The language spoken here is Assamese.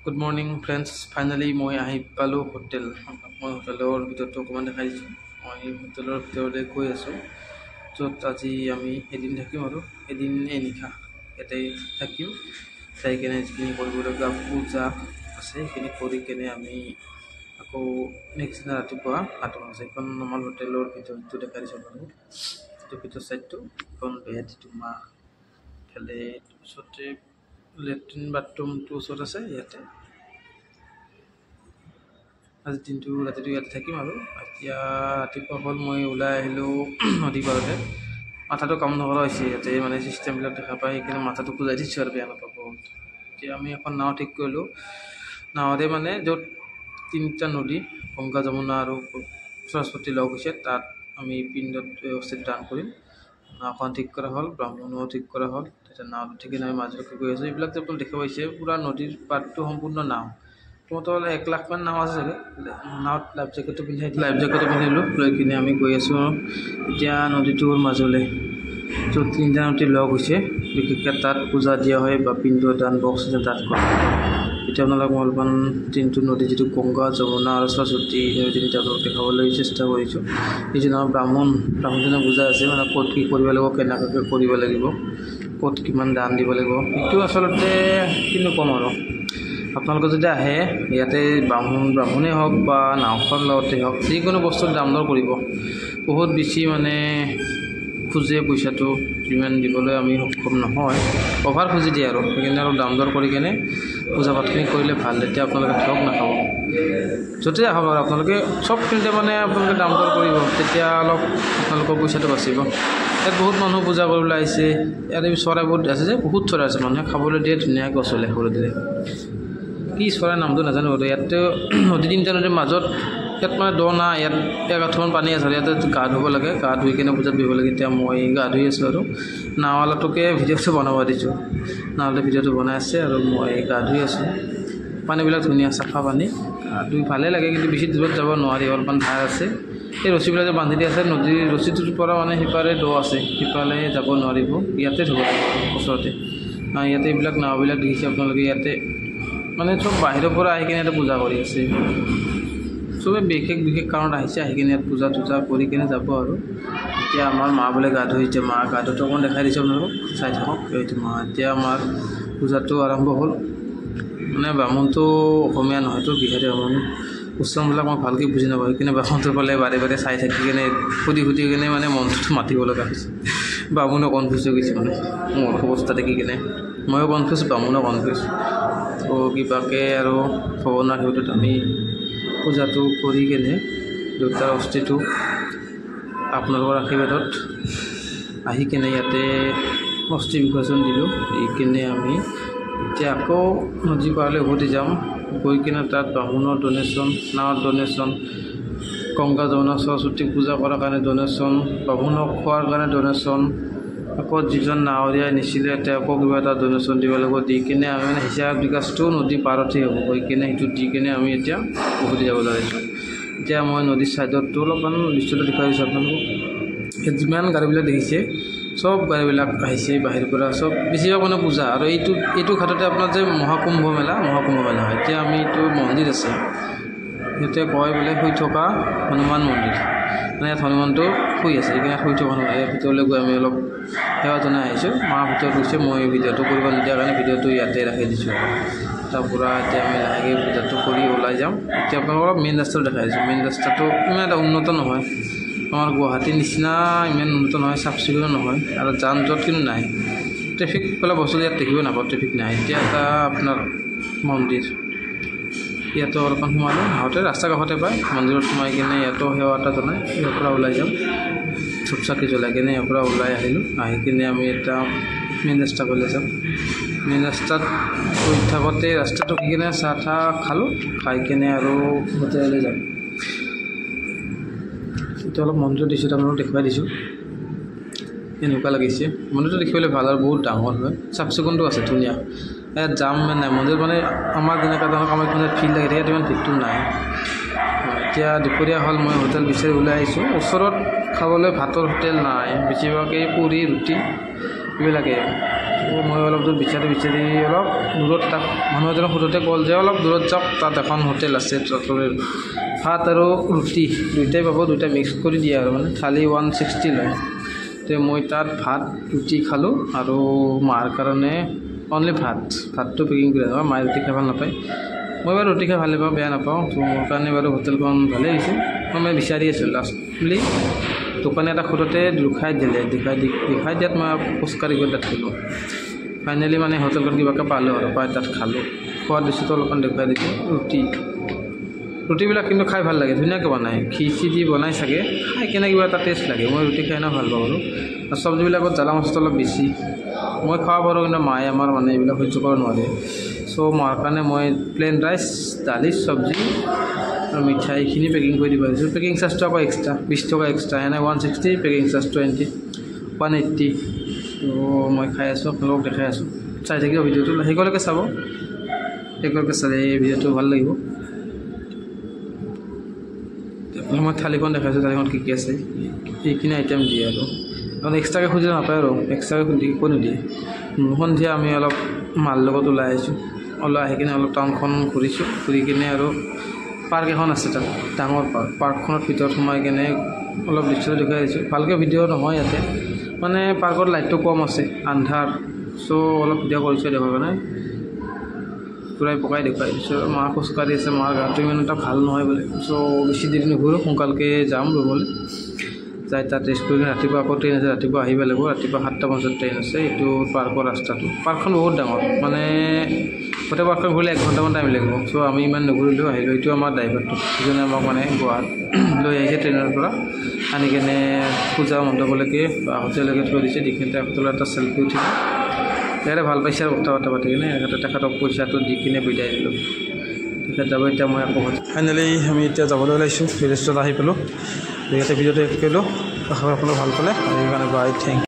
Good morning, friends. Finally, মই আহি পালোঁ হোটেল। মই হোটেলৰ ভিতৰতো অকণমান দেখাই দিছোঁ। মই হোটেলৰ ভিতৰতে গৈ আছোঁ, য'ত আজি আমি এদিন থাকিম আৰু এদিন নিশা ইয়াতে থাকিম। চাই কেনে যিখিনি কৰিবলগীয়া পূজা আছে সেইখিনি কৰি কেনে আমি আকৌ নেক্সট দিনা ৰাতিপুৱা 8 বজাত এইখন আমাৰ হোটেলৰ ভিতৰটো দেখাই দিছোঁ আপোনালোকক। এইটো ভিতৰ চাইডটো এখন বেড, এইটো মাহ ইফালে ওচৰতে লেট্ৰিন বাথৰুমটো ওচৰত আছে। ইয়াতে আজি দিনটো ৰাতিটো ইয়াতে থাকিম আৰু এতিয়া ৰাতিপুৱা হ'ল মই ওলাই আহিলোঁ নদী পাৰতে। মাথাটো কাম নকৰা হৈছে ইয়াতে, মানে চিষ্টেমবিলাক দেখা পাই সেইকাৰণে মাথাটো খোজাই দিছোঁ আৰু বেয়া নাপাব। এতিয়া আমি এখন নাও ঠিক কৰিলোঁ। নাৱৰে মানে য'ত 3টা নদী গংগা, যমুনা আৰু সৰস্বতী লগ হৈছে, তাত আমি পিণ্ডত অৱস্থিত দান কৰিম। নাওখন ঠিক কৰা হ'ল, ব্ৰাহ্মণো ঠিক কৰা হ'ল। তেতিয়া নাওত উঠি কিনে আমি মাজলৈকে গৈ আছোঁ। এইবিলাক যে আপুনি দেখা পাইছে পূৰা নদীৰ পাৰটো সম্পূৰ্ণ নাও। প্ৰথমতে হ'লে 1 লাখমান নাও আছে চাগে। নাৱত লাইফ জেকেটটো পিন্ধিলোঁ, লৈ কিনে আমি গৈ আছোঁ এতিয়া নদীটোৰ মাজলৈ, য'ত 3টা নদী লগ হৈছে। বিশেষকৈ তাত পূজা দিয়া হয় বা পিণ্ড দান বক্স আছে তাত কৰা। এতিয়া আপোনালোকক মই অলপমান 3টো নদী যিটো গংগা, যমুনা আৰু সৰস্বতী এই 3টা দেখাবলৈ চেষ্টা কৰিছোঁ। এইজন আমাৰ ব্ৰাহ্মণজনে বুজাই আছে মানে ক'ত কি কৰিব লাগিব, কেনেকৈ কৰিব লাগিব, ক'ত কিমান দান দিব লাগিব। সেইটো আচলতে কিনো ক'ম আৰু, আপোনালোকে যদি আহে ইয়াতে ব্ৰাহ্মণেই হওক বা নাওখন লগতে হওক, যিকোনো বস্তুৰ দাম দৰ কৰিব। বহুত বেছি মানে খোজে পইচাটো, যিমান দিবলৈ আমি সক্ষম নহয়, অভাৰ খুজি দিয়ে আৰু সেইকাৰণে অলপ দাম দৰ কৰি কেনে পূজা পাঠখিনি কৰিলে ভাল। তেতিয়া আপোনালোকে ঠগ নাখাব। য'তে আহক আৰু আপোনালোকে চবখিনিতে মানে আপোনালোকে দাম দৰ কৰিব, তেতিয়া অলপ আপোনালোকৰ পইচাটো বাচিব। ইয়াত বহুত মানুহ পূজা কৰিবলৈ আহিছে। ইয়াত চৰাই বহুত আছে যে, বহুত চৰাই আছে, মানুহে খাবলৈ দিয়ে, ধুনীয়াকৈ গছলৈ খাবলৈ দিয়ে। কি চৰাই নামটো নাজানো আৰু। ইয়াতে নদী 3টা নদীৰ মাজত, ইয়াত মানে দ না, ইয়াত 1 আঁঠুমান পানী আছে। ইয়াতে গা ধুব লাগে, গা ধুই কিনে পূজাত বহিব লাগে। এতিয়া মই গা ধুই আছোঁ আৰু নাওৱালাটোকে ভিডিঅ'টো বনাব দিছোঁ। নাওৱালে ভিডিঅ'টো বনাই আছে আৰু মই গা ধুই আছোঁ। পানীবিলাক ধুনীয়া চাফা পানী, গা ধুই ভালেই লাগে, কিন্তু বেছি দূৰত যাব নোৱাৰি, অলপমান ধাৰ আছে। এই ৰছীবিলাক যে বান্ধি দিয়া আছে, নদীৰ ৰছীটোৰ পৰা মানে সিপাৰে দ আছে, সিফালে যাব নোৱাৰিব। ইয়াতে ধুব লাগিব ওচৰতে। ইয়াতে এইবিলাক নাওবিলাক দেখিছে আপোনালোকে, ইয়াতে মানে চব বাহিৰৰ পৰা আহি কিনে ইয়াতে পূজা কৰি আছে। চবে বিশেষ কাৰণত আহিছে, আহি কিনে ইয়াত পূজা তূজা কৰি কিনে যাব আৰু। এতিয়া আমাৰ মা বোলে গা ধুইছে, মা গা ধুটো অকণমান দেখাই দিছোঁ আপোনালোকক, চাই থাকক। এইটো মা, এতিয়া আমাৰ পূজাটো আৰম্ভ হ'ল। মানে ব্ৰাহ্মণটো অসমীয়া নহয়তো, বিহাৰী ব্ৰাহ্মণ। উচ্চাৰণবিলাক মই ভালকৈ বুজি নাপাওঁ, সেইকাৰণে ব্ৰাহ্মণটো পালে বাৰে বাৰে চাই থাকি কিনে সুধি কিনে মানে মন্ত্ৰটো মাতিব লগা হৈছে। ব্ৰাহ্মণো কনফিউজ হৈ গৈছে, মানে মোৰ অৱস্থা দেখি কিনে ময়ো কনফিউজ, ব্ৰাহ্মণো কনফিউজ। তো কিবাকৈ আৰু ভগৱানৰ সেউটোত আমি পূজাটো কৰি কেনে দেউতাৰ অস্থিটো আপোনালোকৰ আশীৰ্বাদত আহি কেনে ইয়াতে অস্থি বিসৰ্জন দিলোঁ। দি কিনে আমি এতিয়া আকৌ নদী পাৰলৈ উভতি যাম। গৈ কিনে তাত ব্ৰাহ্মণৰ ডনেশ্যন, নাৱৰ ডনেশ্যন, গংগা, যমুনা, সৰস্বতী পূজা কৰাৰ কাৰণে ডনেশ্যন, ব্ৰাহ্মণক খোৱাৰ কাৰণে ডনেশ্যন, আকৌ যিজন নাৱৰীয়াই নিছিলে তেওঁকো কিবা এটা ডনেশ্যন দিব লাগিব। দি কিনে আমি মানে হিচাপ বিকাশটো নদী পাৰতেই হ'ব। গৈ কিনে সেইটো দি কিনে আমি এতিয়া উভতি যাব লাগিছোঁ। এতিয়া মই নদীৰ ছাইডতো অলপমান দৃশ্যটো দেখুৱাই দিছোঁ আপোনালোকক। ইয়াত যিমান গাড়ীবিলাক দেখিছে, চব গাড়ীবিলাক আহিছে বাহিৰৰ পৰা, চব বেছিভাগ মানে পূজা। আৰু এইটো ঘাটতে আপোনাৰ যে মহাকুম্ভ মেলা হয়। এতিয়া আমি এইটো মন্দিৰ আছে, সিহঁতে কয় বোলে শুই থকা হনুমান মন্দিৰ, মানে ইয়াত হনুমানটো শুই আছে, সেইকাৰণে শুই থকা নহয়। ইয়াৰ ভিতৰলৈ গৈ আমি অলপ সেৱা জনাই আহিছোঁ। মাৰ ভিতৰত গৈছে, মই ভিডিঅ'টো কৰিব নিদিয়াৰ কাৰণে ভিডিঅ'টো ইয়াতে ৰাখি দিছোঁ। তাৰ পৰা এতিয়া আমি লাহেকৈ পূজাটো কৰি ওলাই যাম। এতিয়া আপোনালোকক মেইন ৰাস্তাটো দেখাই দিছোঁ। মেইন ৰাস্তাটো ইমান এটা উন্নত নহয়, আমাৰ গুৱাহাটীৰ নিচিনা ইমান উন্নত নহয়, চাফ চিকুণো নহয়, আৰু যান জঁট কিন্তু নাই। ট্ৰেফিক বোলা বস্তু ইয়াত দেখিব নাপাওঁ, ট্ৰেফিক নাই। এতিয়া এটা আপোনাৰ মন্দিৰ, ইয়াতো অলপমান সোমালোঁ, আহোঁতে ৰাস্তা কাষতে পায়। মন্দিৰত সোমাই কিনে ইয়াতো সেৱা এটা জনাই ইয়াৰ পৰা ওলাই যাম। ধূপ চাকি জ্বলাই কিনে ইয়াৰ পৰা ওলাই আহিলোঁ। আহি কিনে আমি এটা মেইন ৰাস্তা গ'লে যাম। মেইন ৰাস্তাত গৈ থাকোঁতে ৰাস্তাটো কি কিনে চাহ তাহ খালোঁ, খাই কিনে আৰু হোটেললৈ যাম। এতিয়া অলপ মন্দিৰৰ দৃশ্যটো আপোনালোকক দেখুৱাই দিছোঁ, এনেকুৱা লাগিছে। মন্দিৰটো দেখিবলৈ ভাল আৰু বহুত ডাঙৰ হয়, চাফ চিকুণটো আছে, ধুনীয়া। ইয়াত যাম নাই মন্দিৰ, মানে আমাৰ যেনেকুৱা ধৰণৰ কামাখ্যাত ফিল্ড লাগে, ইয়াত ইমান ভিৰটো নাই। এতিয়া দুপৰীয়া হ'ল, মই হোটেল বিচাৰি ওলাই আহিছোঁ। ওচৰত খাবলৈ ভাতৰ হোটেল নাই, বেছিভাগেই পুৰি ৰুটি এইবিলাকে। মই অলপ দূৰ বিচাৰি অলপ দূৰত তাক মানুহ এজনক সোধোতে ক'ল যে অলপ দূৰত যাওক, তাত এখন হোটেল আছে ট্ৰেভেলাৰ, ভাত আৰু ৰুটি দুইটাই পাব, দুইটা মিক্স কৰি দিয়ে আৰু মানে থালি 160 লয়। তো মই তাত ভাত ৰুটি খালোঁ আৰু মাৰ কাৰণে অনলি ভাতটো পেকিং কৰি আছোঁ। মায়ে ৰুটি খাই ভাল নাপায়, মই বাৰু ৰুটি খাই ভালেই পাওঁ, বেয়া নাপাওঁ। তো মোৰ কাৰণে বাৰু হোটেলখন ভালেই হৈছে। মই বিচাৰি আছোঁ লাষ্টলি দোকানী এটা সোধোতে দেখাই দিয়াত মই খোজকাঢ়ি গৈ তাত গ'লোঁ। ফাইনেলি মানে হোটেলখন কিবাকৈ পালোঁ আৰু পাই তাত খালোঁ। খোৱাৰ দৃশ্যটো অলপমান দেখুৱাই দিছোঁ। ৰুটিবিলাক কিন্তু খাই ভাল লাগে, ধুনীয়াকৈ বনায়, ঘি দি বনাই চাগে, খাই কেনে কিবা এটা টেষ্ট লাগে। মই ৰুটি খাই ভাল পাওঁ আৰু চব্জিবিলাকত জ্বালা মছলা অলপ বেছি। মই খাব পাৰোঁ কিন্তু মায়ে আমাৰ মানে এইবিলাক সহ্য কৰিব নোৱাৰে। চ' মাৰ কাৰণে মই প্লেইন ৰাইচ, দালি, চব্জি আৰু মিঠাই এইখিনি পেকিং কৰি দিব পাৰিছোঁ। পেকিং চাৰ্জটো আকৌ এক্সট্ৰা 20 টকা এক্সট্ৰা, এনে 160, পেকিং চাৰ্জ 180। তো মই খাই আছোঁ, আপোনালোকক দেখাই আছোঁ, চাই থাকিব ভিডিঅ'টো, শেষলৈকে চাব। শেষলৈকে চালে এই ভিডিঅ'টো ভাল লাগিব। মই থালিখন দেখাইছোঁ, থালিখন কি আছে এইখিনি আইটেম দিয়ে আৰু এক্সট্ৰাকৈ খুজিলে নাপায় আৰু এক্সট্ৰাকৈ খুজি একো নিদিয়ে। সন্ধিয়া আমি অলপ মাৰ লগত ওলাই আহি কিনে অলপ টাউনখন ঘূৰিছোঁ, ঘূৰি কিনে আৰু পাৰ্ক এখন আছে তাত, ডাঙৰ পাৰ্কখনৰ ভিতৰত সোমাই কিনে অলপ দৃশ্যটো দেখুৱাই দিছোঁ। ভালকৈ ভিডিঅ' নহয় ইয়াতে, মানে পাৰ্কত লাইটটো কম আছে, আন্ধাৰ। চ' অলপ ভিডিঅ' কৰিছোঁ দেখুৱাৰ কাৰণে, ঘূৰাই পকাই দেখুৱাই দিছোঁ। মা খোজকাঢ়ি আছে, মাৰ গাটো ইমান এটা ভাল নহয় বোলে। চ' বেছি দেৰি নুঘূৰোঁ, সোনকালকৈ যাম ৰুবলৈ, যাই তাত ৰেষ্ট কৰি কিনে ৰাতিপুৱা আকৌ ট্ৰেইন আছে, ৰাতিপুৱা আহিব লাগিব। ৰাতিপুৱা 7টা বজাত ট্ৰেইন আছে। এইটো পাৰ্কৰ ৰাস্তাটো, পাৰ্কখন বহুত ডাঙৰ, মানে গোটেই পাৰ্কখন ঘূৰিলে 1 ঘণ্টামান টাইম লাগিব। চ' আমি ইমান নুঘূৰিলেও আহিলোঁ। এইটো আমাৰ ড্ৰাইভাৰটো, যিজনে আমাক মানে গুৱাহাটী লৈ আহিছে ট্ৰেইনৰ পৰা, আনি কিনে পূজা মণ্ডপলৈকে বা হোটেললৈকে থৈ দিছে। দিখিনে হোটেলত এটা চেল্ফি উঠিছে, তেখেতে ভাল পাইছে আৰু কথা পাতি কিনে তেখেতক পইচাটো দি কিনে বিদায় দিলোঁ। তেখেত যাব। এতিয়া মই আকৌ ফাইনেলি আমি এতিয়া যাবলৈ ওলাইছোঁ, ৰেষ্টুৰেণ্টত আহি পালোঁ। ইয়াতে ভিডিঅ'টো শেষ কৰিলোঁ। আশা কৰোঁ আপোনালোকে ভাল পালে, সেইকাৰণে বাই, থেংক ইউ।